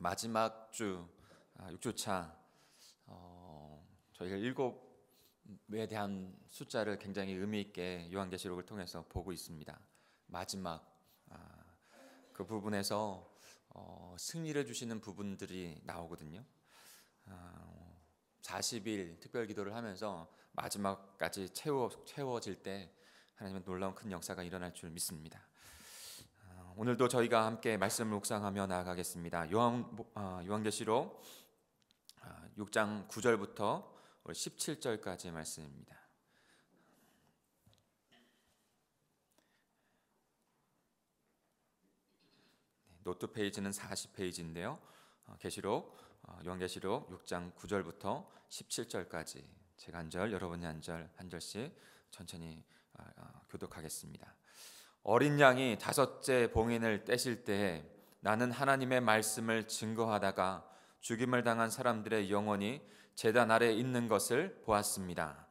마지막 주 6주차 저희가 일곱에 대한 숫자를 굉장히 의미 있게 요한계시록을 통해서 보고 있습니다. 마지막 그 부분에서 승리를 주시는 부분들이 나오거든요. 40일 특별 기도를 하면서 마지막까지 채워질 때 하나님의 놀라운 큰 역사가 일어날 줄 믿습니다. 오늘도 저희가 함께 말씀을 묵상하며 나아가겠습니다. 요한계시록 6장 9절부터 17절까지의 말씀입니다. 노트 페이지는 40페이지인데요. 요한계시록 6장 9절부터 17절까지 제가 한 절, 여러분이 한 절씩 천천히 교독하겠습니다. 어린 양이 다섯째 봉인을 떼실 때에 나는 하나님의 말씀을 증거하다가 죽임을 당한 사람들의 영혼이 제단 아래 있는 것을 보았습니다.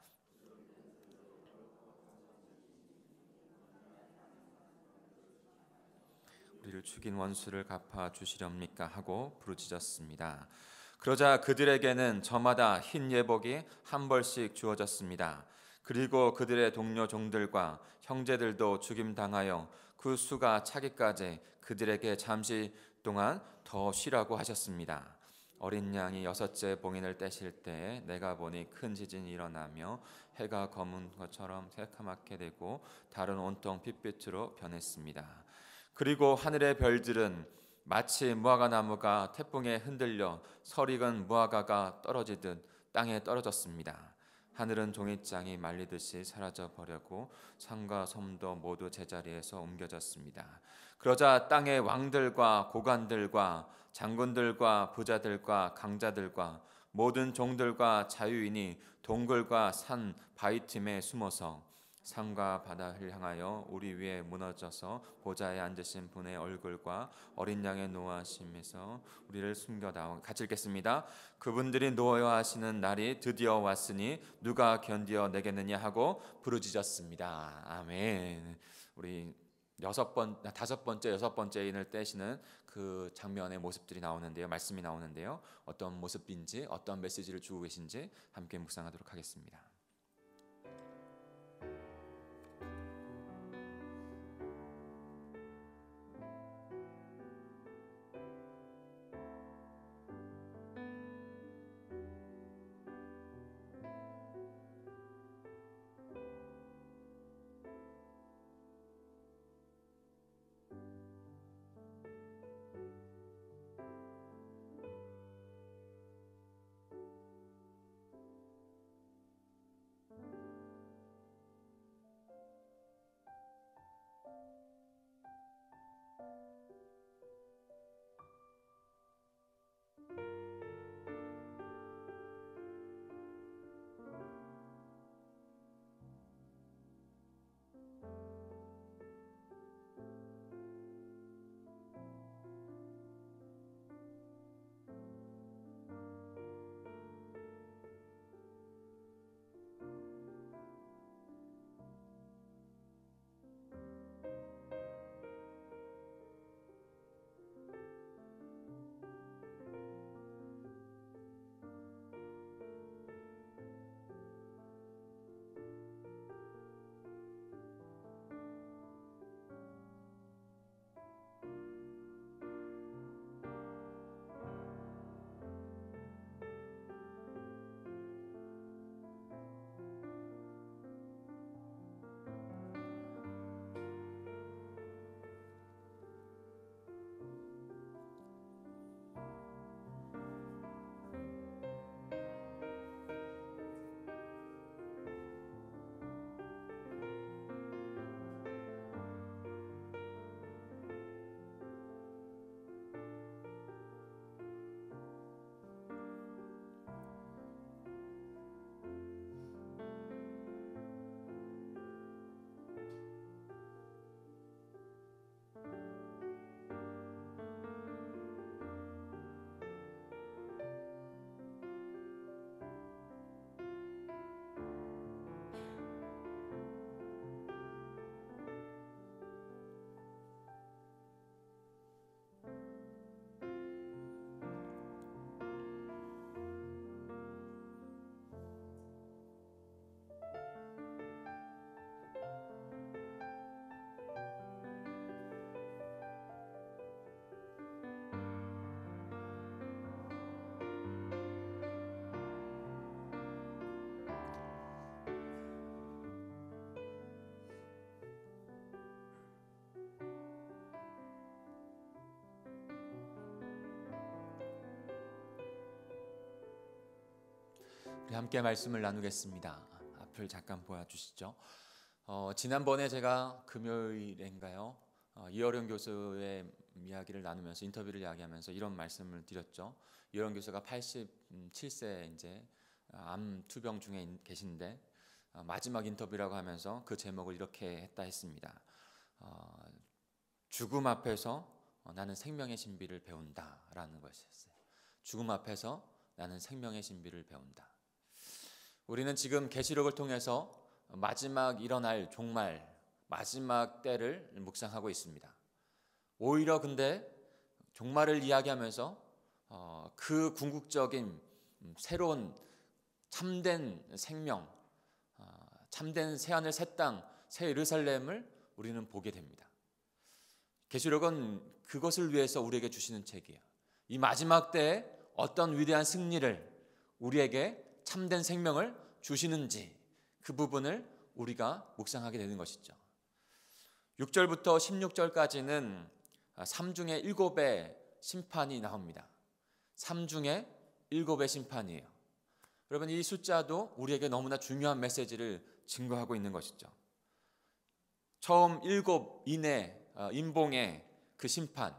우리를 죽인 원수를 갚아 주시렵니까 하고 부르짖었습니다. 그러자 그들에게는 저마다 흰 예복이 한 벌씩 주어졌습니다. 그리고 그들의 동료 종들과 형제들도 죽임당하여 그 수가 차기까지 그들에게 잠시 동안 더 쉬라고 하셨습니다. 어린 양이 여섯째 봉인을 떼실 때에 내가 보니 큰 지진이 일어나며 해가 검은 것처럼 새카맣게 되고 달은 온통 핏빛으로 변했습니다. 그리고 하늘의 별들은 마치 무화과 나무가 태풍에 흔들려 설익은 무화과가 떨어지듯 땅에 떨어졌습니다. 하늘은 종잇장이 말리듯이 사라져 버렸고 산과 섬도 모두 제자리에서 옮겨졌습니다. 그러자 땅의 왕들과 고관들과 장군들과 부자들과 강자들과 모든 종들과 자유인이 동굴과 산 바위 틈에 숨어서 산과 바다를 향하여 우리 위에 무너져서 보좌에 앉으신 분의 얼굴과 어린 양의 노하심에서 우리를 숨겨다오. 같이 읽겠습니다. 그분들이 노여하시는 날이 드디어 왔으니 누가 견디어 내겠느냐 하고 부르짖었습니다. 아멘. 우리 다섯 번째, 여섯 번째 인을 떼시는 그 장면의 모습들이 나오는데요. 말씀이 나오는데요. 어떤 모습인지, 어떤 메시지를 주고 계신지 함께 묵상하도록 하겠습니다. 우리 함께 말씀을 나누겠습니다. 앞을 잠깐 보여주시죠. 지난번에 제가 금요일인가요? 이어령 교수의 이야기를 나누면서 인터뷰를 이야기하면서 이런 말씀을 드렸죠. 이어령 교수가 87세 이제 암 투병 중에 계신데 마지막 인터뷰라고 하면서 그 제목을 이렇게 했다 했습니다. 죽음 앞에서 나는 생명의 신비를 배운다라는 것이었어요. 죽음 앞에서 나는 생명의 신비를 배운다. 우리는 지금 계시록을 통해서 마지막 일어날 종말, 마지막 때를 묵상하고 있습니다. 오히려 근데 종말을 이야기하면서 그 궁극적인 새로운 참된 생명, 참된 새하늘 새 땅, 새 예루살렘을 우리는 보게 됩니다. 계시록은 그것을 위해서 우리에게 주시는 책이에요. 이 마지막 때에 어떤 위대한 승리를, 우리에게 참된 생명을 주시는지 그 부분을 우리가 묵상하게 되는 것이죠. 6절부터 16절까지는 3중에 7의 심판이 나옵니다. 3중에 7의 심판이에요. 여러분, 이 숫자도 우리에게 너무나 중요한 메시지를 증거하고 있는 것이죠. 처음 7 인봉의 그 심판,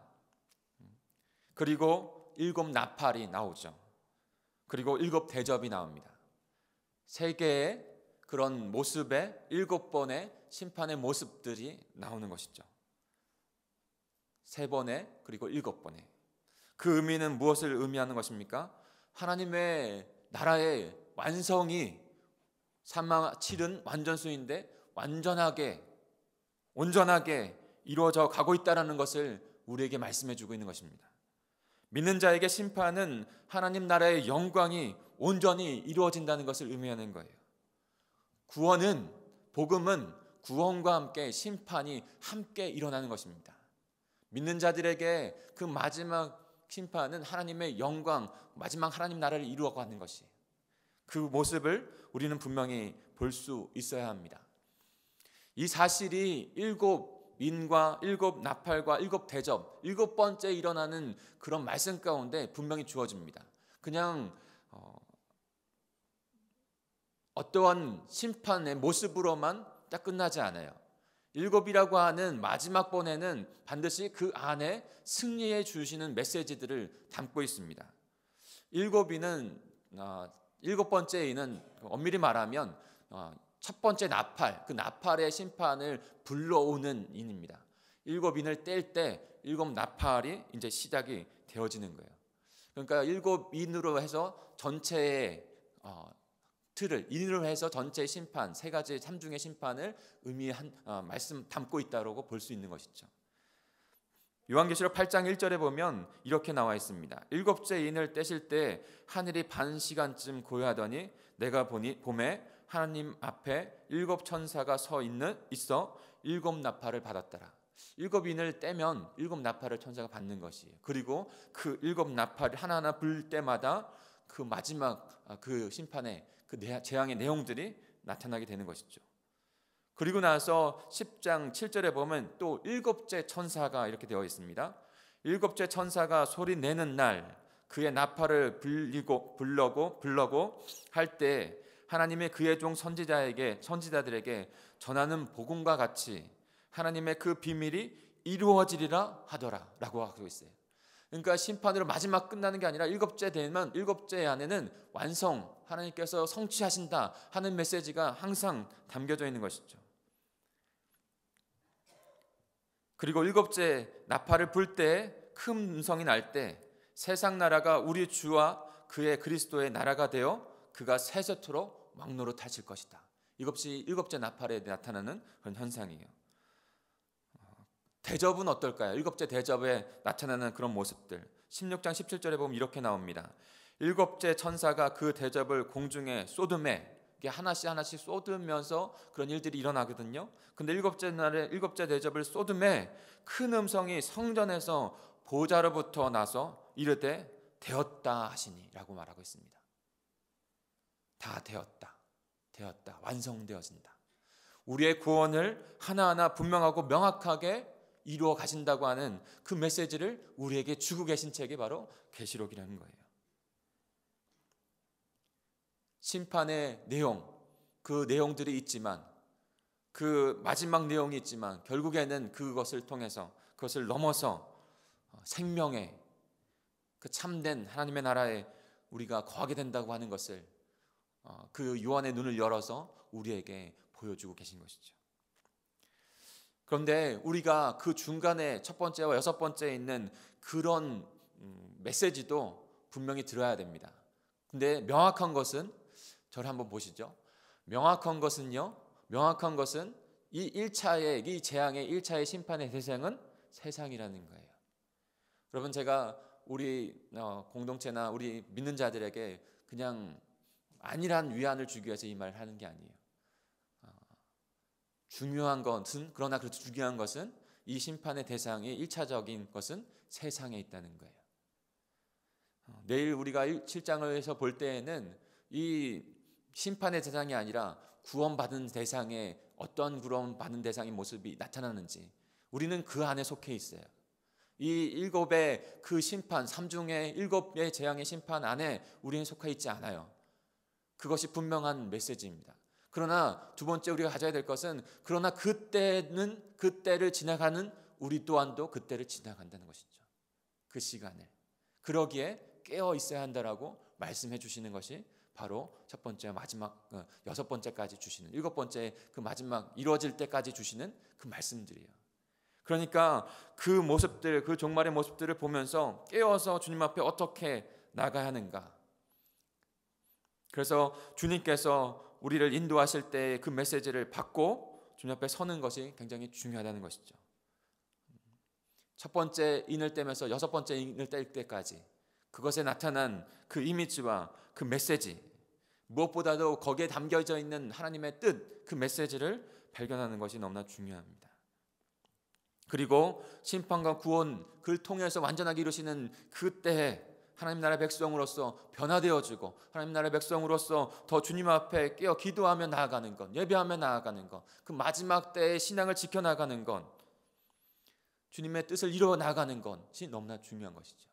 그리고 7 나팔이 나오죠. 그리고 7 대접이 나옵니다. 세 개의 그런 모습의 7번의 심판의 모습들이 나오는 것이죠. 3번에 그리고 7번에. 그 의미는 무엇을 의미하는 것입니까? 하나님의 나라의 완성이 치른 완전수인데 완전하게 온전하게 이루어져 가고 있다는 것을 우리에게 말씀해 주고 있는 것입니다. 믿는 자에게 심판은 하나님 나라의 영광이 온전히 이루어진다는 것을 의미하는 거예요. 구원은, 복음은 구원과 함께 심판이 함께 일어나는 것입니다. 믿는 자들에게 그 마지막 심판은 하나님의 영광, 마지막 하나님 나라를 이루어가는 것이에요. 그 모습을 우리는 분명히 볼 수 있어야 합니다. 이 사실이 7 인과 7 나팔과 7 대접, 7번째 일어나는 그런 말씀 가운데 분명히 주어집니다. 그냥 어떠한 심판의 모습으로만 딱 끝나지 않아요. 7이라고 하는 마지막 번에는 반드시 그 안에 승리해 주시는 메시지들을 담고 있습니다. 7이는 7번째 인은 엄밀히 말하면 첫 번째 나팔, 그 나팔의 심판을 불러오는 인입니다. 7 인을 뗄 때 7 나팔이 이제 시작이 되어지는 거예요. 그러니까 7 인으로 해서 전체의 틀을 인으로 해서 전체의 심판, 세 가지 3중의 심판을 의미한 말씀 담고 있다고 볼 수 있는 것이죠. 요한계시록 8장 1절에 보면 이렇게 나와 있습니다. 7째 인을 떼실 때 하늘이 반 시간쯤 고요하더니 내가 보니 봄에 하나님 앞에 7 천사가 있어 7 나팔을 받았더라. 7 인을 떼면 7 나팔을 천사가 받는 것이에요. 그리고 그 7 나팔을 하나하나 불 때마다 그 마지막 그 심판의 그 재앙의 내용들이 나타나게 되는 것이죠. 그리고 나서 10장 7절에 보면 또 7째 천사가 이렇게 되어 있습니다. 7째 천사가 소리 내는 날 그의 나팔을 불러고 할 때 하나님의 그의 종 선지자들에게 전하는 복음과 같이 하나님의 그 비밀이 이루어지리라 하더라 라고 하고 있어요. 그러니까 심판으로 마지막 끝나는 게 아니라 7째 되면 7째 안에는 완성, 하나님께서 성취하신다 하는 메시지가 항상 담겨져 있는 것이죠. 그리고 7째 나팔을 불 때 큰 음성이 날 때 세상 나라가 우리 주와 그의 그리스도의 나라가 되어 그가 세세토록 왕노릇하실 것이다. 이것이 7째 나팔에 나타나는 그런 현상이에요. 대접은 어떨까요? 7째 대접에 나타나는 그런 모습들. 16장 17절에 보면 이렇게 나옵니다. 7째 천사가 그 대접을 공중에 쏟음에, 이게 하나씩 쏟으면서 그런 일들이 일어나거든요. 근데 7째 날에 7째 대접을 쏟음에 큰 음성이 성전에서 보좌로부터 나서 이르되 되었다 하시니라고 말하고 있습니다. 다 되었다. 완성되어진다. 우리의 구원을 하나하나 분명하고 명확하게 이루어 가신다고 하는 그 메시지를 우리에게 주고 계신 책이 바로 계시록이라는 거예요. 심판의 내용, 그 내용들이 있지만, 그 마지막 내용이 있지만 결국에는 그것을 통해서, 그것을 넘어서 생명의 그 참된 하나님의 나라에 우리가 거하게 된다고 하는 것을 그 요한의 눈을 열어서 우리에게 보여주고 계신 것이죠. 그런데 우리가 그 중간에 첫 번째와 여섯 번째에 있는 그런 메시지도 분명히 들어야 됩니다. 근데 명확한 것은, 저를 한번 보시죠. 명확한 것은요, 명확한 것은 이 1차의, 이 재앙의 1차의 심판의 대상은 세상이라는 거예요. 여러분, 제가 우리 공동체나 우리 믿는 자들에게 그냥 안일한 위안을 주기 위해서 이 말을 하는 게 아니에요. 중요한 것은, 그러나 그래도 중요한 것은 이 심판의 대상이 1차적인 것은 세상에 있다는 거예요. 내일 우리가 7장에서 볼 때에는 이 심판의 대상이 아니라 구원받은 대상의, 어떤 구원받은 대상의 모습이 나타나는지 우리는 그 안에 속해 있어요. 이 일곱의 그 심판, 삼중의 일곱의 재앙의 심판 안에 우리는 속해 있지 않아요. 그것이 분명한 메시지입니다. 그러나 두 번째 우리가 가져야 될 것은, 그러나 그때는, 그때를 지나가는 우리 또한도 그때를 지나간다는 것이죠. 그 시간을. 그러기에 깨어 있어야 한다라고 말씀해 주시는 것이 바로 첫 번째, 마지막, 여섯 번째까지 주시는, 일곱 번째 그 마지막 이루어질 때까지 주시는 그 말씀들이에요. 그러니까 그 모습들, 그 종말의 모습들을 보면서 깨어서 주님 앞에 어떻게 나가야 하는가. 그래서 주님께서 우리를 인도하실 때 그 메시지를 받고 주님 앞에 서는 것이 굉장히 중요하다는 것이죠. 첫 번째 인을 떼면서 여섯 번째 인을 뗄 때까지 그것에 나타난 그 이미지와 그 메시지, 무엇보다도 거기에 담겨져 있는 하나님의 뜻, 그 메시지를 발견하는 것이 너무나 중요합니다. 그리고 심판과 구원, 그를 통해서 완전하게 이루시는 그때에 하나님 나라의 백성으로서 변화되어지고, 하나님 나라의 백성으로서 더 주님 앞에 깨어 기도하며 나아가는 것, 예배하며 나아가는 것, 그 마지막 때의 신앙을 지켜나가는 것, 주님의 뜻을 이루어 나가는 것이 너무나 중요한 것이죠.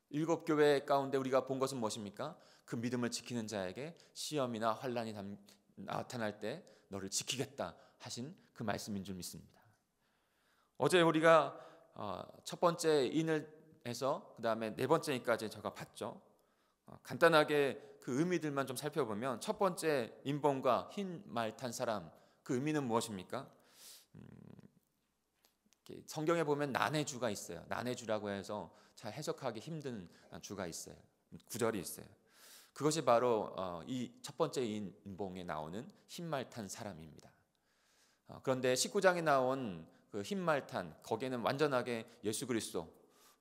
일곱 교회 가운데 우리가 본 것은 무엇입니까? 그 믿음을 지키는 자에게 시험이나 환난이 나타날 때 너를 지키겠다 하신 그 말씀인 줄 믿습니다. 어제 우리가 첫 번째 인을 해서 그 다음에 네 번째 인까지 제가 봤죠. 간단하게 그 의미들만 좀 살펴보면, 첫 번째 인봉과 흰 말 탄 사람, 그 의미는 무엇입니까? 성경에 보면 난해주가 있어요. 난해주라고 해서 잘 해석하기 힘든 주가 있어요. 구절이 있어요. 그것이 바로 이 첫 번째 인봉에 나오는 흰 말 탄 사람입니다. 그런데 19장에 나온 그 흰 말 탄, 거기에는 완전하게 예수 그리스도,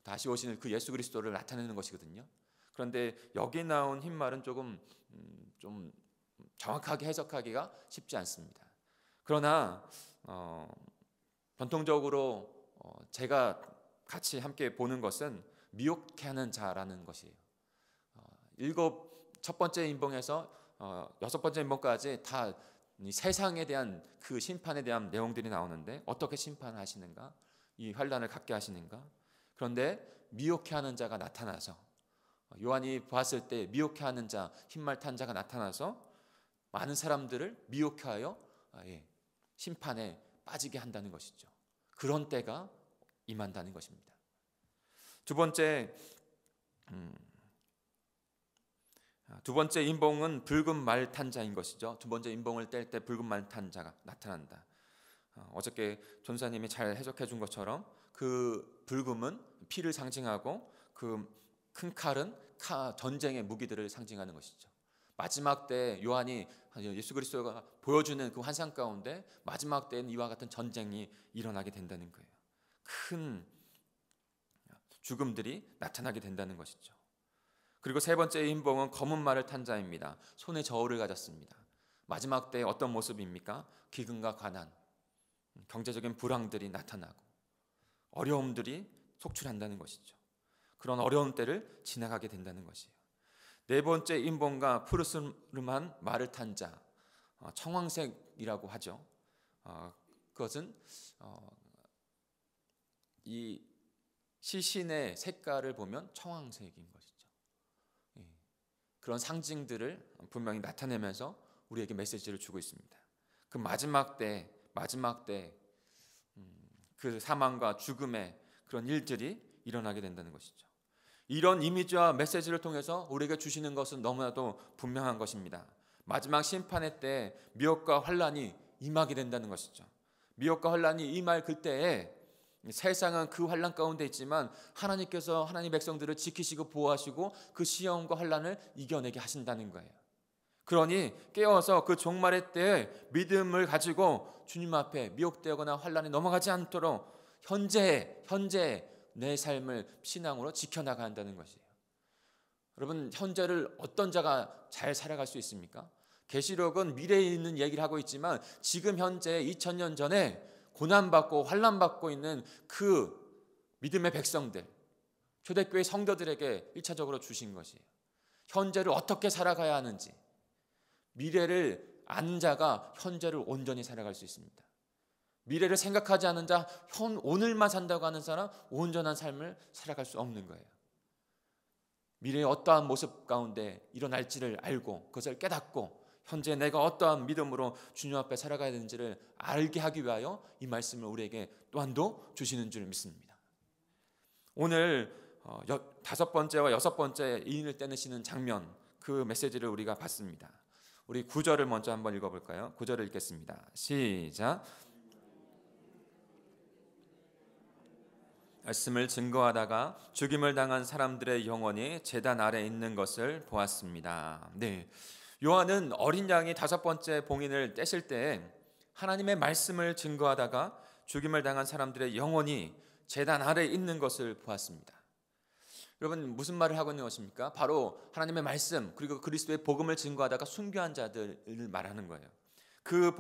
다시 오시는 그 예수 그리스도를 나타내는 것이거든요. 그런데 여기 나온 흰 말은 조금 좀 정확하게 해석하기가 쉽지 않습니다. 그러나 전통적으로 제가 같이 함께 보는 것은 미혹해 하는 자라는 것이에요. 첫 번째 인봉에서 여섯 번째 인봉까지 다 세상에 대한 그 심판에 대한 내용들이 나오는데, 어떻게 심판하시는가, 이 환난을 갖게 하시는가. 그런데 미혹해 하는 자가 나타나서, 요한이 봤을 때 미혹해 하는 자, 흰말 탄 자가 나타나서 많은 사람들을 미혹해 하여 심판에 빠지게 한다는 것이죠. 그런 때가 임한다는 것입니다. 두 번째 인봉은 붉은 말 탄 자인 것이죠. 두 번째 인봉을 뗄 때 붉은 말 탄 자가 나타난다. 어저께 전사님이 잘 해석해 준 것처럼 그 붉음은 피를 상징하고, 그 큰 칼은 전쟁의 무기들을 상징하는 것이죠. 마지막 때 요한이 예수 그리스도가 보여주는 그 환상 가운데 마지막 때는 이와 같은 전쟁이 일어나게 된다는 거예요. 큰 죽음들이 나타나게 된다는 것이죠. 그리고 세 번째 인봉은 검은 말을 탄 자입니다. 손에 저울을 가졌습니다. 마지막 때 어떤 모습입니까? 기근과 가난, 경제적인 불황들이 나타나고 어려움들이 속출한다는 것이죠. 그런 어려운 때를 지나가게 된다는 것이에요. 네 번째 인봉과 푸르스름한 말을 탄 자, 청황색이라고 하죠. 그것은 이 시신의 색깔을 보면 청황색인 것이죠. 그런 상징들을 분명히 나타내면서 우리에게 메시지를 주고 있습니다. 그 마지막 때 그 사망과 죽음의 그런 일들이 일어나게 된다는 것이죠. 이런 이미지와 메시지를 통해서 우리에게 주시는 것은 너무나도 분명한 것입니다. 마지막 심판의 때 미혹과 환란이 임하게 된다는 것이죠. 미혹과 환란이 임할 그때에 세상은 그 환란 가운데 있지만 하나님께서 하나님 백성들을 지키시고 보호하시고 그 시험과 환란을 이겨내게 하신다는 거예요. 그러니 깨어서 그 종말의 때에 믿음을 가지고 주님 앞에 미혹되거나 환란에 넘어가지 않도록 현재 내 삶을 신앙으로 지켜나가야 한다는 것이에요. 여러분, 현재를 어떤 자가 잘 살아갈 수 있습니까? 계시록은 미래에 있는 얘기를 하고 있지만 지금 현재 2000년 전에 고난받고 환난받고 있는 그 믿음의 백성들, 초대교회 성도들에게 1차적으로 주신 것이에요. 현재를 어떻게 살아가야 하는지, 미래를 아는 자가 현재를 온전히 살아갈 수 있습니다. 미래를 생각하지 않은 자, 오늘만 산다고 하는 사람 온전한 삶을 살아갈 수 없는 거예요. 미래의 어떠한 모습 가운데 일어날지를 알고 그것을 깨닫고 현재 내가 어떠한 믿음으로 주님 앞에 살아가야 되는지를 알게 하기 위하여 이 말씀을 우리에게 또한도 주시는 줄 믿습니다. 오늘 5번째와 6번째 인을 떼내시는 장면, 그 메시지를 우리가 봤습니다. 우리 9절을 먼저 한번 읽어볼까요? 9절을 읽겠습니다. 시작. 말씀을 증거하다가 죽임을 당한 사람들의 영혼이 제단 아래 있는 것을 보았습니다. 네, 요한은 어린 양이 5번째 봉인을 떼실 때 하나님의 말씀을 증거하다가 죽임을 당한 사람들의 영혼이 제단 아래 있는 것을 보았습니다. 여러분, 무슨 말을 하고 있는 것입니까? 바로 하나님의 말씀 그리고 그리스도의 복음을 증거하다가 순교한 자들을 말하는 거예요. 그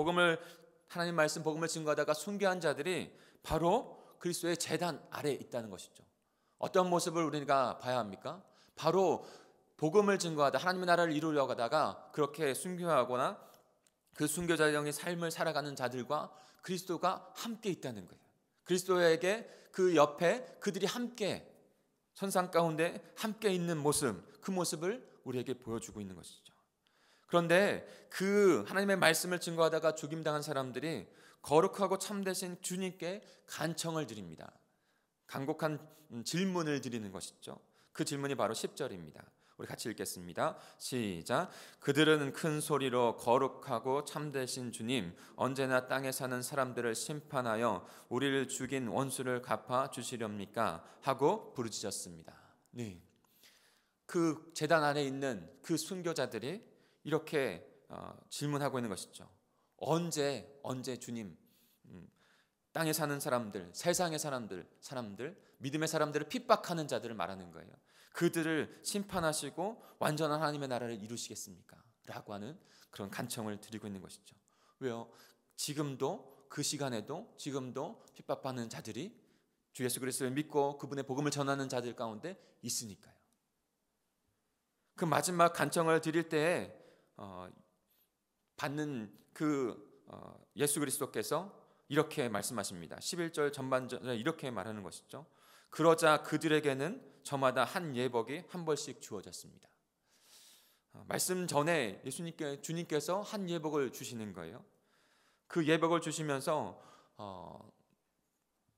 하나님 말씀 복음을 증거하다가 순교한 자들이 바로 그리스도의 제단 아래에 있다는 것이죠. 어떤 모습을 우리가 봐야 합니까? 바로 복음을 증거하다 하나님의 나라를 이루려고 하다가 그렇게 순교하거나 그 순교자의 영의 삶을 살아가는 자들과 그리스도가 함께 있다는 거예요. 그리스도에게 그 옆에 그들이 함께 천상 가운데 함께 있는 모습, 그 모습을 우리에게 보여주고 있는 것이죠. 그런데 그 하나님의 말씀을 증거하다가 죽임당한 사람들이 거룩하고 참되신 주님께 간청을 드립니다. 간곡한 질문을 드리는 것이죠. 그 질문이 바로 10절입니다. 우리 같이 읽겠습니다. 시작. 그들은 큰 소리로 거룩하고 참되신 주님, 언제나 땅에 사는 사람들을 심판하여 우리를 죽인 원수를 갚아 주시렵니까? 하고 부르짖었습니다. 네. 그 제단 안에 있는 그 순교자들이 이렇게 질문하고 있는 것이죠. 언제 주님, 땅에 사는 사람들, 세상의 사람들, 믿음의 사람들을 핍박하는 자들을 말하는 거예요. 그들을 심판하시고 완전한 하나님의 나라를 이루시겠습니까? 라고 하는 그런 간청을 드리고 있는 것이죠. 왜요? 지금도 그 시간에도 지금도 핍박받는 자들이 주 예수 그리스도를 믿고 그분의 복음을 전하는 자들 가운데 있으니까요. 그 마지막 간청을 드릴 때에 받는 예수 그리스도께서 이렇게 말씀하십니다. 11절 전반전에 이렇게 말하는 것이죠. 그러자 그들에게는 저마다 한 예복이 한 벌씩 주어졌습니다. 말씀 전에 주님께서 한 예복을 주시는 거예요. 그 예복을 주시면서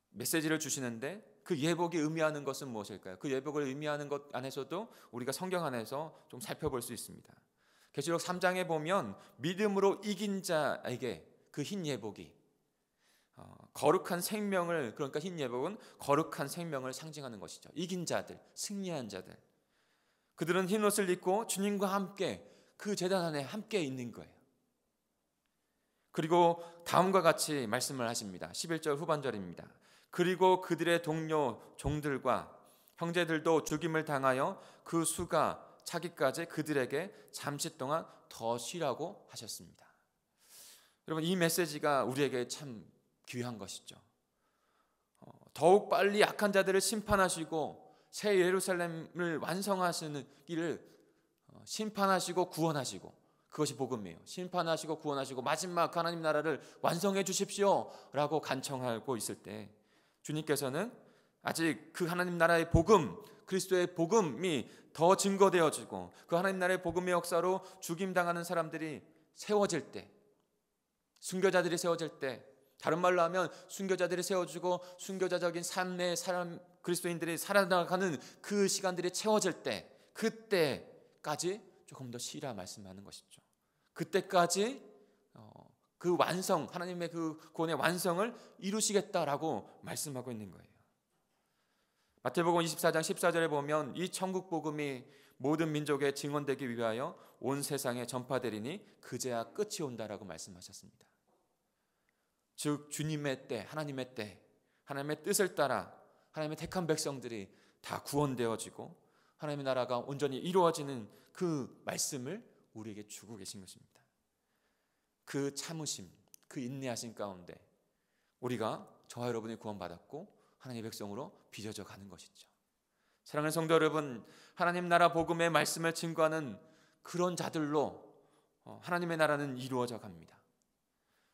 메시지를 주시는데 그 예복이 의미하는 것은 무엇일까요? 그 예복을 의미하는 것 안에서도 우리가 성경 안에서 좀 살펴볼 수 있습니다. 계시록 3장에 보면 믿음으로 이긴 자에게 그 흰 예복이 거룩한 생명을, 그러니까 흰 예복은 거룩한 생명을 상징하는 것이죠. 이긴 자들, 승리한 자들, 그들은 흰 옷을 입고 주님과 함께 그 제단 안에 함께 있는 거예요. 그리고 다음과 같이 말씀을 하십니다. 11절 후반절입니다. 그리고 그들의 동료 종들과 형제들도 죽임을 당하여 그 수가 차기까지 그들에게 잠시 동안 더 쉬라고 하셨습니다. 여러분, 이 메시지가 우리에게 참 귀한 것이죠. 더욱 빨리 약한 자들을 심판하시고 새 예루살렘을 완성하시는 길을 심판하시고 구원하시고, 그것이 복음이에요. 심판하시고 구원하시고 마지막 하나님 나라를 완성해 주십시오 라고 간청하고 있을 때 주님께서는 아직 그 하나님 나라의 복음, 그리스도의 복음이 더 증거되어지고 그 하나님 나라의 복음의 역사로 죽임당하는 사람들이 세워질 때, 순교자들이 세워질 때, 다른 말로 하면 순교자들이 세워지고 순교자적인 삶의 사람 그리스도인들이 살아나가는 그 시간들이 채워질 때, 그때까지 조금 더 쉬라 말씀하는 것이죠. 그때까지 그 완성, 하나님의 그 구원의 완성을 이루시겠다라고 말씀하고 있는 거예요. 마태복음 24장 14절에 보면 이 천국 복음이 모든 민족에 증언되기 위하여 온 세상에 전파되리니 그제야 끝이 온다라고 말씀하셨습니다. 즉 주님의 때, 하나님의 때, 하나님의 뜻을 따라 하나님의 택한 백성들이 다 구원되어지고 하나님의 나라가 온전히 이루어지는 그 말씀을 우리에게 주고 계신 것입니다. 그 참으심, 그 인내하심 가운데 우리가 저와 여러분이 구원받았고 하나님의 백성으로 빚어져 가는 것이죠. 사랑하는 성도 여러분, 하나님 나라 복음의 말씀을 증거하는 그런 자들로 하나님의 나라는 이루어져 갑니다.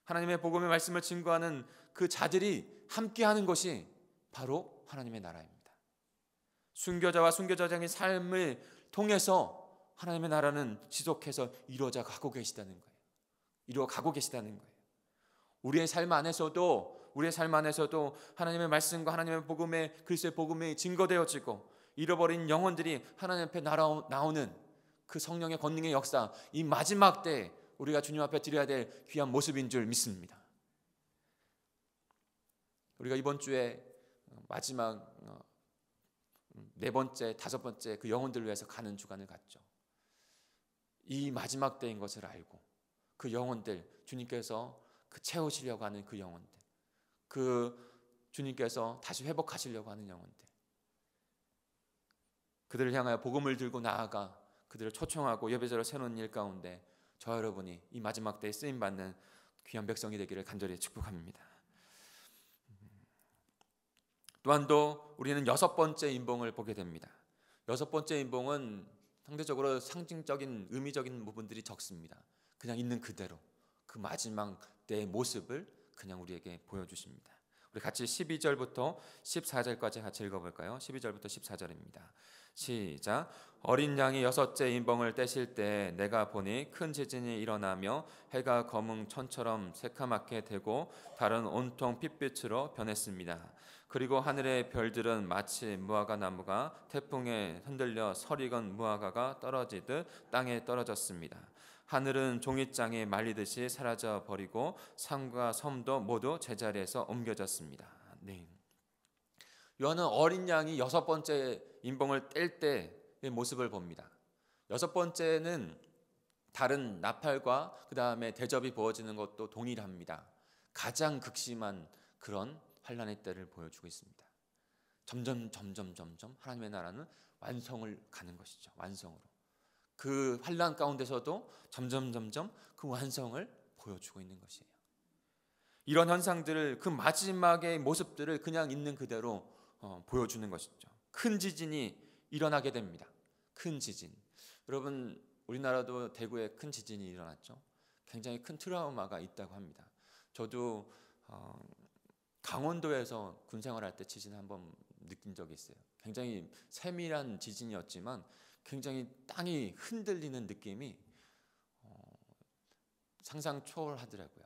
하나님의 복음의 말씀을 증거하는 그 자들이 함께하는 것이 바로 하나님의 나라입니다. 순교자와 순교자적인 삶을 통해서 하나님의 나라는 지속해서 이루어져 가고 계시다는 거예요. 이루어가고 계시다는 거예요. 우리의 삶 안에서도 하나님의 말씀과 하나님의 복음의 그리스도의 복음이 증거되어지고 잃어버린 영혼들이 하나님 앞에 나오는 그 성령의 권능의 역사, 이 마지막 때에 우리가 주님 앞에 드려야 될 귀한 모습인 줄 믿습니다. 우리가 이번 주에 마지막 네 번째, 다섯 번째 그 영혼들을 위해서 가는 주간을 갖죠. 이 마지막 때인 것을 알고 그 영혼들, 주님께서 그 채우시려고 하는 그 영혼들, 그 주님께서 다시 회복하시려고 하는 영혼들, 그들을 향하여 복음을 들고 나아가 그들을 초청하고 예배자로 세우는 일 가운데 저 여러분이 이 마지막 때에 쓰임받는 귀한 백성이 되기를 간절히 축복합니다. 또한도 우리는 여섯 번째 인봉을 보게 됩니다. 여섯 번째 인봉은 상대적으로 상징적인 의미적인 부분들이 적습니다. 그냥 있는 그대로 그 마지막 때의 모습을 그냥 우리에게 보여주십니다. 우리 같이 12절부터 14절까지 같이 읽어볼까요? 12절부터 14절입니다. 시작. 어린 양이 여섯째 인봉을 떼실 때 내가 보니 큰 지진이 일어나며 해가 검은 천처럼 새카맣게 되고 달은 온통 핏빛으로 변했습니다. 그리고 하늘의 별들은 마치 무화과 나무가 태풍에 흔들려 설익은 무화과가 떨어지듯 땅에 떨어졌습니다. 하늘은 종잇장에 말리듯이 사라져 버리고 산과 섬도 모두 제자리에서 옮겨졌습니다. 네. 요한은 어린 양이 여섯 번째 인봉을 뗄 때의 모습을 봅니다. 여섯 번째는 다른 나팔과 그 다음에 대접이 부어지는 것도 동일합니다. 가장 극심한 그런 환란의 때를 보여주고 있습니다. 점점 하나님의 나라는 완성을 가는 것이죠. 완성으로. 그 환란 가운데서도 점점 그 완성을 보여주고 있는 것이에요. 이런 현상들을 그 마지막의 모습들을 그냥 있는 그대로 보여주는 것이죠. 큰 지진이 일어나게 됩니다. 큰 지진. 여러분 우리나라도 대구에 큰 지진이 일어났죠. 굉장히 큰 트라우마가 있다고 합니다. 저도 강원도에서 군 생활할 때 지진 한번 느낀 적이 있어요. 굉장히 세밀한 지진이었지만 굉장히 땅이 흔들리는 느낌이 상상 초월하더라고요.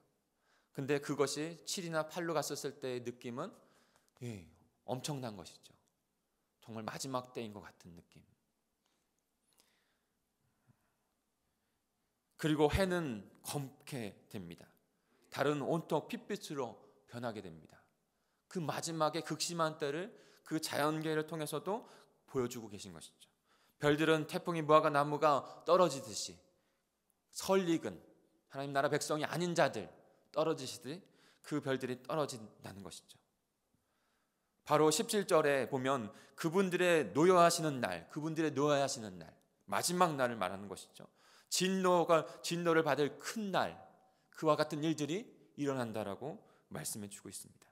근데 그것이 7이나 8로 갔었을 때의 느낌은 엄청난 것이죠. 정말 마지막 때인 것 같은 느낌. 그리고 해는 검게 됩니다. 달은 온통 핏빛으로 변하게 됩니다. 그 마지막에 극심한 때를 그 자연계를 통해서도 보여주고 계신 것이죠. 별들은 태풍이 무화과 나무가 떨어지듯이 설익은 하나님 나라 백성이 아닌 자들 떨어지시듯이 그 별들이 떨어진다는 것이죠. 바로 17절에 보면 그분들의 노여하시는 날, 마지막 날을 말하는 것이죠. 진노를 받을 큰 날, 그와 같은 일들이 일어난다라고 말씀해 주고 있습니다.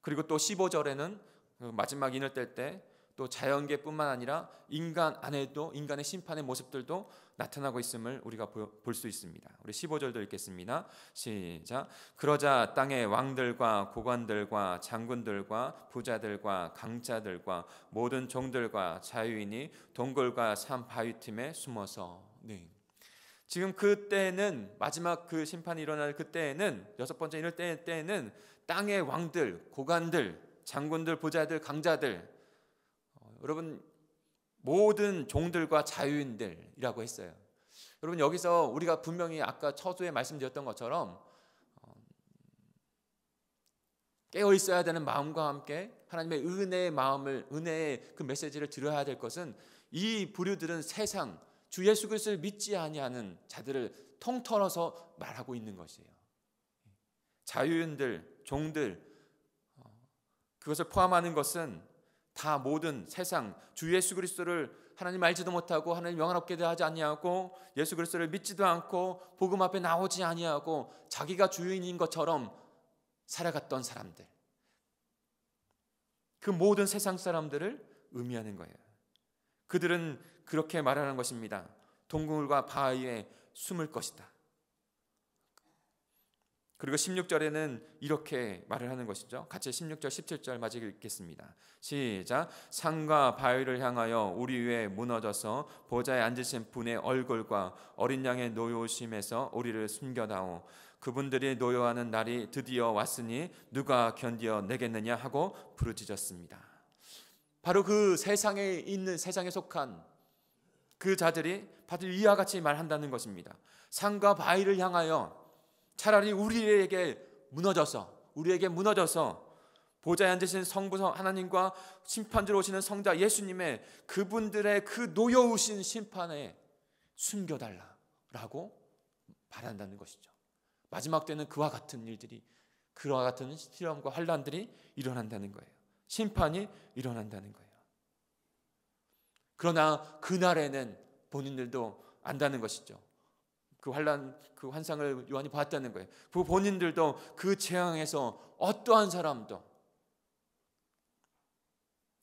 그리고 또 15절에는 마지막 인을 뗄 때 또 자연계뿐만 아니라 인간 안에도 인간의 심판의 모습들도 나타나고 있음을 우리가 볼 수 있습니다. 우리 15절도 읽겠습니다. 시작. 그러자 땅의 왕들과 고관들과 장군들과 부자들과 강자들과 모든 종들과 자유인이 동굴과 산 바위 틈에 숨어서. 네. 지금 그때는 마지막 그 심판이 일어날 그때에는 여섯 번째 이럴 때에는 땅의 왕들, 고관들, 장군들, 부자들, 강자들, 여러분 모든 종들과 자유인들이라고 했어요. 여러분 여기서 우리가 분명히 아까 처소에 말씀드렸던 것처럼 깨어 있어야 되는 마음과 함께 하나님의 은혜의 마음을, 은혜의 그 메시지를 들어야 될 것은 이 부류들은 세상 주 예수 그리스도를 믿지 아니하는 자들을 통틀어서 말하고 있는 것이에요. 자유인들, 종들, 그것을 포함하는 것은 다 모든 세상 주 예수 그리스도를 하나님 알지도 못하고 하나님 영원롭게 하지 아니하고 예수 그리스도를 믿지도 않고 복음 앞에 나오지 아니하고 자기가 주인인 것처럼 살아갔던 사람들, 그 모든 세상 사람들을 의미하는 거예요. 그들은 그렇게 말하는 것입니다. 동굴과 바위에 숨을 것이다. 그리고 16절에는 이렇게 말을 하는 것이죠. 같이 16절 17절 마저 읽겠습니다. 시작. 산과 바위를 향하여 우리 위에 무너져서 보좌에 앉으신 분의 얼굴과 어린 양의 노여우심에서 우리를 숨겨다오. 그분들이 노여워하는 날이 드디어 왔으니 누가 견디어 내겠느냐 하고 부르짖었습니다. 바로 그 세상에 있는, 세상에 속한 그 자들이 다들 이와 같이 말한다는 것입니다. 산과 바위를 향하여 차라리 우리에게 무너져서 보좌에 앉으신 성부 하나님과 심판주로 오시는 성자 예수님의 그분들의 그 노여우신 심판에 숨겨달라라고 바란다는 것이죠. 마지막 때는 그와 같은 일들이, 그와 같은 시험과 환난들이 일어난다는 거예요. 심판이 일어난다는 거예요. 그러나 그날에는 본인들도 안다는 것이죠. 그 환난, 그 환상을 요한이 봤다는 거예요. 그 본인들도 그 재앙에서 어떠한 사람도,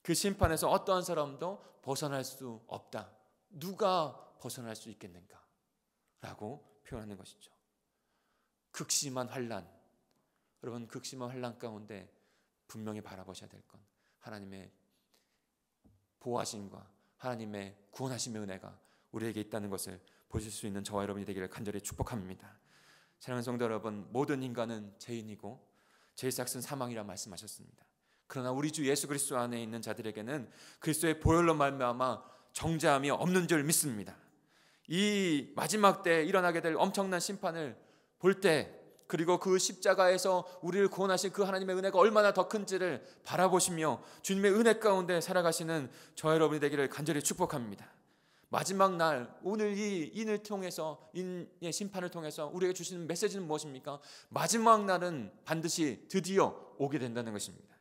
그 심판에서 어떠한 사람도 벗어날 수 없다. 누가 벗어날 수 있겠는가? 라고 표현하는 것이죠. 극심한 환난, 여러분 극심한 환난 가운데 분명히 바라보셔야 될 건 하나님의 보호하심과 하나님의 구원하심의 은혜가 우리에게 있다는 것을 보실 수 있는 저와 여러분이 되기를 간절히 축복합니다. 사랑하는 성도 여러분, 모든 인간은 죄인이고 죄의 삭은 사망이라 말씀하셨습니다. 그러나 우리 주 예수 그리스도 안에 있는 자들에게는 그리스도의 보혈로 말미암아 정죄함이 없는 줄 믿습니다. 이 마지막 때 일어나게 될 엄청난 심판을 볼 때, 그리고 그 십자가에서 우리를 구원하신 그 하나님의 은혜가 얼마나 더 큰지를 바라보시며 주님의 은혜 가운데 살아가시는 저 여러분이 되기를 간절히 축복합니다. 마지막 날, 오늘 이 인을 통해서, 인의 심판을 통해서 우리에게 주시는 메시지는 무엇입니까? 마지막 날은 반드시 드디어 오게 된다는 것입니다.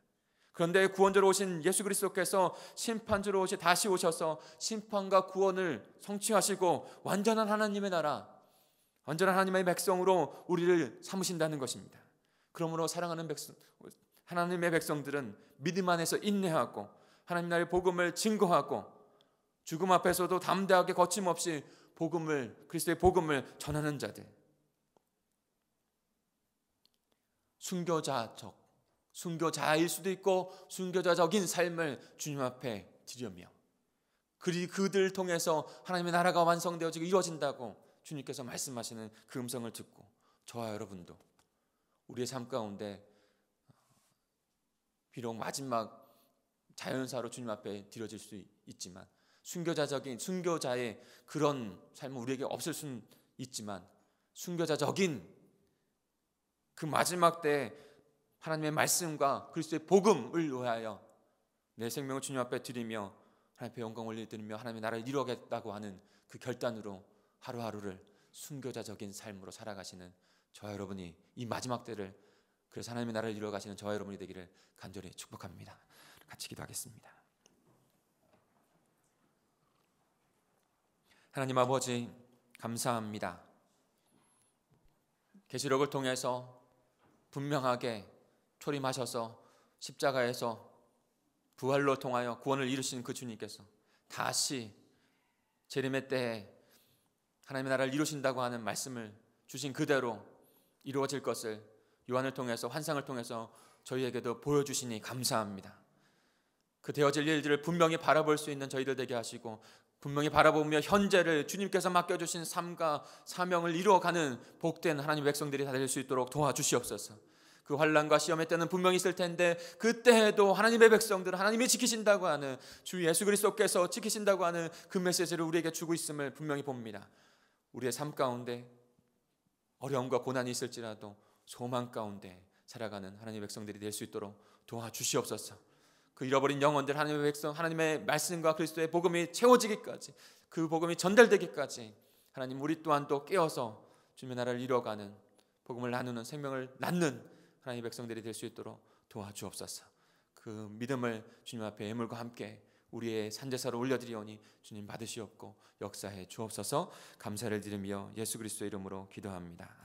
그런데 구원자로 오신 예수 그리스도께서 심판주로 다시 오셔서 심판과 구원을 성취하시고 완전한 하나님의 나라, 완전한 하나님의 백성으로 우리를 삼으신다는 것입니다. 그러므로 사랑하는 하나님의 백성들은 믿음 안에서 인내하고 하나님 나라의 복음을 증거하고 죽음 앞에서도 담대하게 거침없이 그리스도의 복음을 전하는 자들, 순교자일 수도 있고 순교자적인 삶을 주님 앞에 드리며 그들을 통해서 하나님의 나라가 완성되어지고 이루어진다고 주님께서 말씀하시는 그 음성을 듣고 저와 여러분도 우리의 삶 가운데 비록 마지막 자연사로 주님 앞에 드려질 수 있지만 순교자의 그런 삶은 우리에게 없을 수는 있지만 순교자적인 그 마지막 때 하나님의 말씀과 그리스도의 복음을 위하여 내 생명을 주님 앞에 드리며 하나님 앞에 영광 올려드리며 하나님의 나라를 이루겠다고 하는 그 결단으로 하루하루를 순교자적인 삶으로 살아가시는 저와 여러분이 이 마지막 때를, 그래서 하나님의 나라를 이루어가시는 저와 여러분이 되기를 간절히 축복합니다. 같이 기도하겠습니다. 하나님 아버지 감사합니다. 계시록을 통해서 분명하게 초림하셔서 십자가에서 부활로 통하여 구원을 이루신 그 주님께서 다시 재림의 때에 하나님의 나라를 이루신다고 하는 말씀을 주신 그대로 이루어질 것을 요한을 통해서, 환상을 통해서 저희에게도 보여주시니 감사합니다. 그 되어질 일들을 분명히 바라볼 수 있는 저희들 되게 하시고, 분명히 바라보며 현재를 주님께서 맡겨주신 삶과 사명을 이루어가는 복된 하나님 백성들이 다 될 수 있도록 도와주시옵소서. 그 환난과 시험의 때는 분명히 있을 텐데, 그때에도 하나님의 백성들은 하나님이 지키신다고 하는, 주 예수 그리스도께서 지키신다고 하는 그 메시지를 우리에게 주고 있음을 분명히 봅니다. 우리의 삶 가운데 어려움과 고난이 있을지라도 소망 가운데 살아가는 하나님의 백성들이 될 수 있도록 도와주시옵소서. 그 잃어버린 영혼들, 하나님의 백성, 하나님의 말씀과 그리스도의 복음이 채워지기까지, 그 복음이 전달되기까지 하나님 우리 또한 또 깨어서 주님의 나라를 이루어가는, 복음을 나누는, 생명을 낳는 하나님의 백성들이 될 수 있도록 도와주옵소서. 그 믿음을 주님 앞에 예물과 함께 우리의 산제사로 올려드리오니 주님 받으시옵고 역사해 주옵소서. 감사를 드리며 예수 그리스도의 이름으로 기도합니다.